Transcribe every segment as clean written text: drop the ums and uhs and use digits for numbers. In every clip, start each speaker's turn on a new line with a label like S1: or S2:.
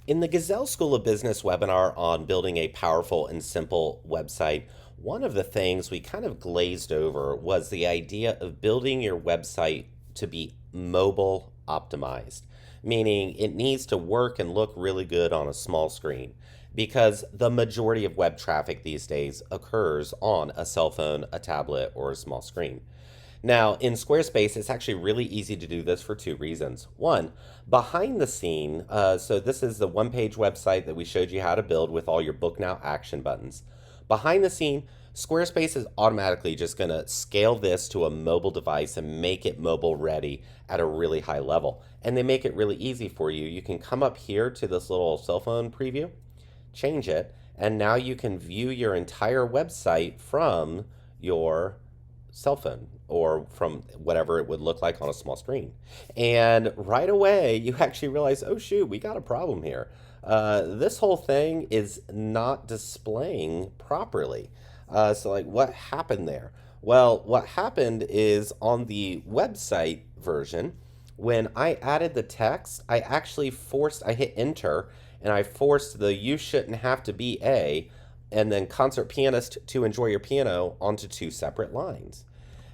S1: In the Gazelle School of Business webinar on building a powerful and simple website, one of the things we kind of glazed over was the idea of building your website to be mobile optimized, meaning it needs to work and look really good on a small screen because the majority of web traffic these days occurs on a cell phone, a tablet, or a small screen. Now, in Squarespace, it's actually really easy to do this for two reasons. One, behind the scene, so this is the one page website that we showed you how to build with all your Book Now action buttons. Behind the scene, Squarespace is automatically just going to scale this to a mobile device and make it mobile ready at a really high level. And they make it really easy for you. You can come up here to this little cell phone preview, change it, and now you can view your entire website from your cell phone or from whatever it would look like on a small screen. And right away, you actually realize, oh, shoot, we got a problem here. This whole thing is not displaying properly. So, like, what happened there? Well, what happened is on the website version, when I added the text, I hit enter and I forced the you shouldn't have to be a and then concert pianist to enjoy your piano onto two separate lines.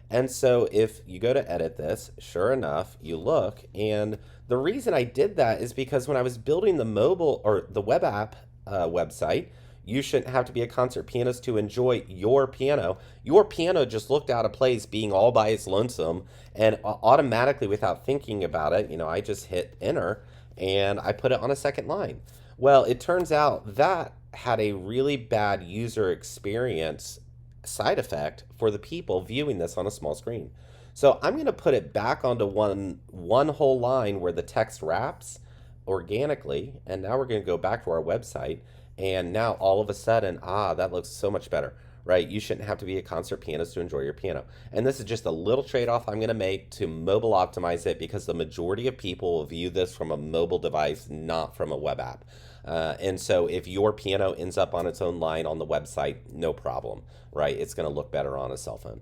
S1: And so if you go to edit this, sure enough, you look, and the reason I did that is because when I was building the mobile or the web app website, you shouldn't have to be a concert pianist to enjoy your piano. Your piano just looked out of place being all by its lonesome, and automatically, without thinking about it, I just hit enter and I put it on a second line. Well, it turns out that had a really bad user experience side effect for the people viewing this on a small screen. So I'm going to put it back onto one whole line where the text wraps organically, and now we're going to go back to our website, and now all of a sudden, that looks so much better, right? You shouldn't have to be a concert pianist to enjoy your piano. And this is just a little trade-off I'm going to make to mobile optimize it because the majority of people will view this from a mobile device, not from a web app. And so if your piano ends up on its own line on the website, no problem, right? It's going to look better on a cell phone.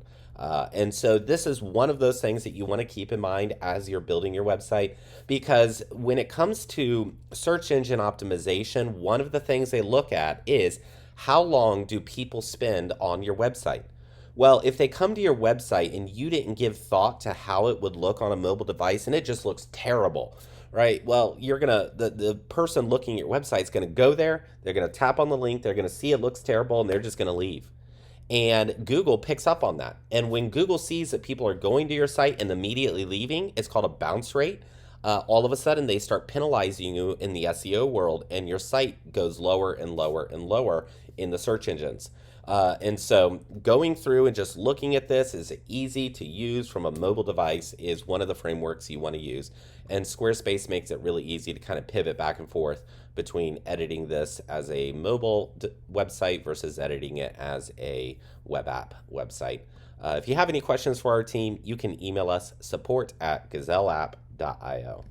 S1: And so this is one of those things that you want to keep in mind as you're building your website, because when it comes to search engine optimization, one of the things they look at is how long do people spend on your website? Well, if they come to your website and you didn't give thought to how it would look on a mobile device and it just looks terrible, right? Well, the person looking at your website is gonna go there, they're gonna tap on the link, they're gonna see it looks terrible, and they're just gonna leave. And Google picks up on that. And when Google sees that people are going to your site and immediately leaving, it's called a bounce rate. All of a sudden, they start penalizing you in the SEO world, and your site goes lower and lower and lower in the search engines. And so going through and just looking at this is easy to use from a mobile device is one of the frameworks you want to use. And Squarespace makes it really easy to kind of pivot back and forth between editing this as a mobile website versus editing it as a web app website. If you have any questions for our team, you can email us support@gazelleapp.io.